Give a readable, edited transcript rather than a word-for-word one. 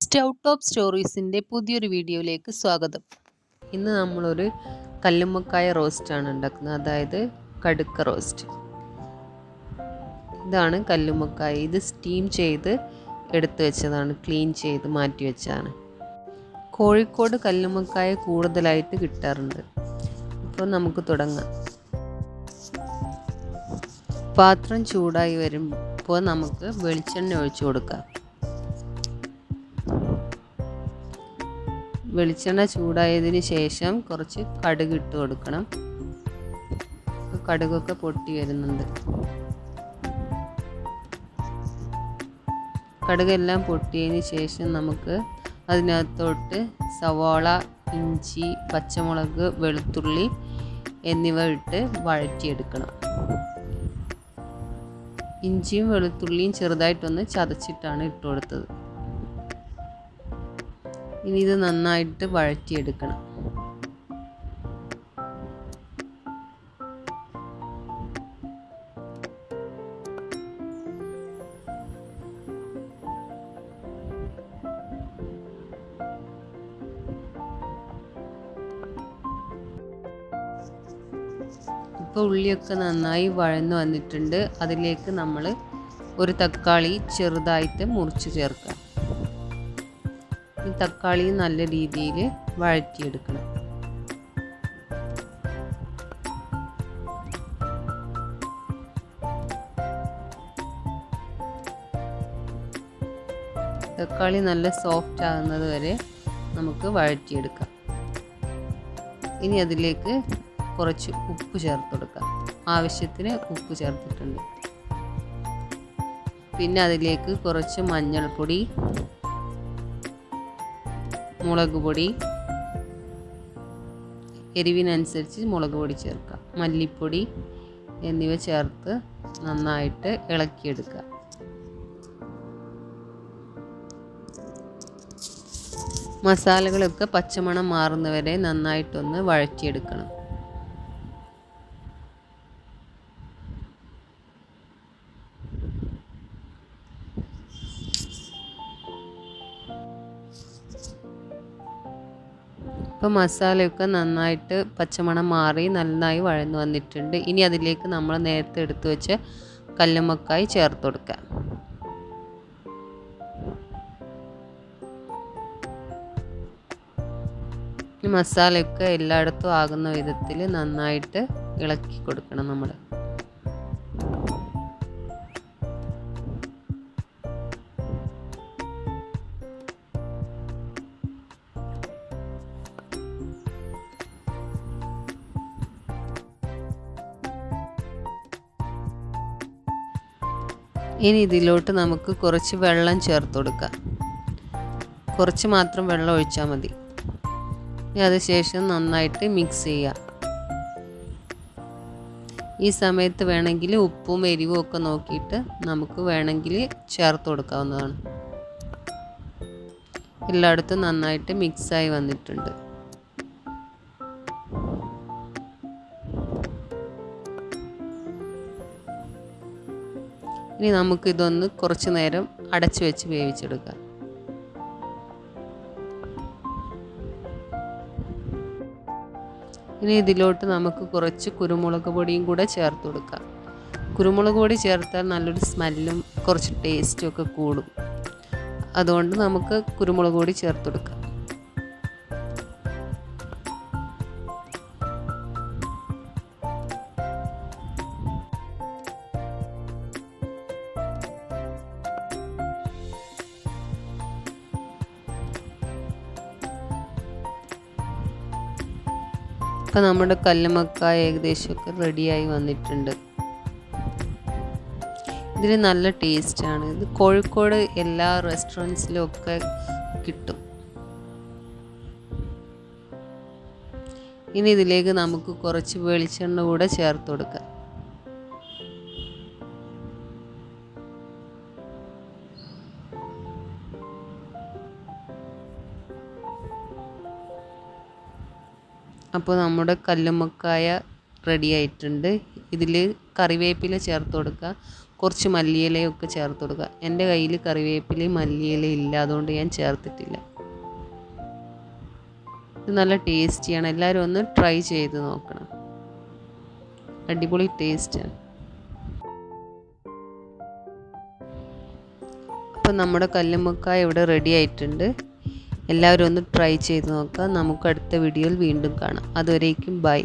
Stove top സ്റ്റോറീസിൻ്റെ പുതിയൊരു വീഡിയോയിലേക്ക് സ്വാഗതം. ഇന്ന് നമ്മളൊരു കല്ലുമ്മക്കായ റോസ്റ്റാണ് ഉണ്ടാക്കുന്നത്, അതായത് കടുക്ക റോസ്റ്റ്. ഇതാണ് കല്ലുമ്മക്കായ. ഇത് സ്റ്റീം ചെയ്ത് എടുത്തു വെച്ചതാണ്, ക്ലീൻ ചെയ്ത് മാറ്റി വെച്ചതാണ്. കോഴിക്കോട് കല്ലുമ്മക്കായ കൂടുതലായിട്ട് കിട്ടാറുണ്ട്. അപ്പോൾ നമുക്ക് തുടങ്ങാം. പാത്രം ചൂടായി വരുമ്പോൾ നമുക്ക് വെളിച്ചെണ്ണ ഒഴിച്ചു കൊടുക്കാം. വെളിച്ചെണ്ണ ചൂടായതിന് ശേഷം കുറച്ച് കടുക് ഇട്ട് കൊടുക്കണം. കടുകൊക്കെ പൊട്ടി വരുന്നുണ്ട്. കടുകെല്ലാം പൊട്ടിയതിന് ശേഷം നമുക്ക് അതിനകത്തോട്ട് സവാള, ഇഞ്ചി, പച്ചമുളക്, വെളുത്തുള്ളി എന്നിവ ഇട്ട് വഴറ്റിയെടുക്കണം. ഇഞ്ചിയും വെളുത്തുള്ളിയും ചെറുതായിട്ടൊന്ന് ചതച്ചിട്ടാണ് ഇട്ട് കൊടുത്തത്. ഇനി ഇത് നന്നായിട്ട് വഴറ്റിയെടുക്കണം. ഇപ്പോൾ ഉള്ളിയൊക്കെ നന്നായി വഴന്നു വന്നിട്ടുണ്ട്. അതിലേക്ക് നമ്മൾ ഒരു തക്കാളി ചെറുതായിട്ട് മുറിച്ച് ചേർക്കാം. ഈ തക്കാളി നല്ല രീതിയിൽ വഴറ്റിയെടുക്കണം. തക്കാളി നല്ല സോഫ്റ്റ് ആകുന്നത് വരെ നമുക്ക് വഴറ്റിയെടുക്കാം. ഇനി അതിലേക്ക് കുറച്ച് ഉപ്പ് ചേർത്ത് കൊടുക്കാം. ആവശ്യത്തിന് ഉപ്പ് ചേർത്തിട്ടുണ്ട്. പിന്നെ അതിലേക്ക് കുറച്ച് മഞ്ഞൾപ്പൊടി, മുളക് പൊടി, എരിവിനനുസരിച്ച് മുളക് പൊടി ചേർക്കാം, മല്ലിപ്പൊടി എന്നിവ ചേർത്ത് നന്നായിട്ട് ഇളക്കിയെടുക്കുക. മസാലകളൊക്കെ പച്ചമണം മാറുന്നവരെ നന്നായിട്ടൊന്ന് വഴറ്റിയെടുക്കണം. ഇപ്പോൾ മസാലയൊക്കെ നന്നായിട്ട് പച്ചമണം മാറി നന്നായി വഴന്നു വന്നിട്ടുണ്ട്. ഇനി അതിലേക്ക് നമ്മൾ നേരത്തെ എടുത്തു വെച്ച കല്ലുമ്മക്കായ ചേർത്ത് കൊടുക്കാം. ഈ മസാലയൊക്കെ എല്ലായിടത്തും ആകുന്ന വിധത്തിൽ നന്നായിട്ട് ഇളക്കി കൊടുക്കണം നമ്മൾ. ഇനി ഇതിലോട്ട് നമുക്ക് കുറച്ച് വെള്ളം ചേർത്ത് കൊടുക്കാം. കുറച്ച് മാത്രം വെള്ളം ഒഴിച്ചാൽ മതി. ഇനി അതിനുശേഷം നന്നായിട്ട് മിക്സ് ചെയ്യാം. ഈ സമയത്ത് വേണമെങ്കിൽ ഉപ്പും എരിവും ഒക്കെ നോക്കിയിട്ട് നമുക്ക് വേണമെങ്കിൽ ചേർത്ത് കൊടുക്കാവുന്നതാണ്. എല്ലായിടത്തും നന്നായിട്ട് മിക്സായി വന്നിട്ടുണ്ട്. ഇനി നമുക്കിതൊന്ന് കുറച്ച് നേരം അടച്ചു വെച്ച് വേവിച്ചെടുക്കാം. ഇനി ഇതിലോട്ട് നമുക്ക് കുറച്ച് കുരുമുളക് പൊടിയും കൂടെ ചേർത്ത് കൊടുക്കാം. കുരുമുളക് പൊടി ചേർത്താൽ നല്ലൊരു സ്മെല്ലും കുറച്ച് ടേസ്റ്റും ഒക്കെ കൂടും. അതുകൊണ്ട് നമുക്ക് കുരുമുളക് പൊടി ചേർത്ത് കൊടുക്കാം. ഇപ്പോൾ നമ്മുടെ കല്ലുമ്മക്കായ ഏകദേശമൊക്കെ റെഡിയായി വന്നിട്ടുണ്ട്. ഇതിന് നല്ല ടേസ്റ്റാണ്. ഇത് കോഴിക്കോട് എല്ലാ റെസ്റ്റോറൻറ്റ്സിലും ഒക്കെ കിട്ടും. ഇനി ഇതിലേക്ക് നമുക്ക് കുറച്ച് വെളിച്ചെണ്ണ കൂടെ ചേർത്ത് കൊടുക്കാം. അപ്പോൾ നമ്മുടെ കല്ലുമ്മക്കായ റെഡി ആയിട്ടുണ്ട്. ഇതിൽ കറിവേപ്പില ചേർത്ത് കൊടുക്കുക, കുറച്ച് മല്ലിയിലയൊക്കെ ചേർത്ത് കൊടുക്കുക. എൻ്റെ കയ്യിൽ കറിവേപ്പിലയും മല്ലിയിലയും ഇല്ല, അതുകൊണ്ട് ഞാൻ ചേർത്തിട്ടില്ല. ഇത് നല്ല ടേസ്റ്റിയാണ്, എല്ലാവരും ഒന്ന് ട്രൈ ചെയ്ത് നോക്കണം. അടിപൊളി ടേസ്റ്റാണ്. അപ്പം നമ്മുടെ കല്ലുമ്മക്കായ ഇവിടെ റെഡി ആയിട്ടുണ്ട്. എല്ലാവരും ഒന്ന് ട്രൈ ചെയ്ത് നോക്കുക. നമുക്ക് അടുത്ത വീഡിയോയിൽ വീണ്ടും കാണാം. അതുവരേക്കും ബൈ.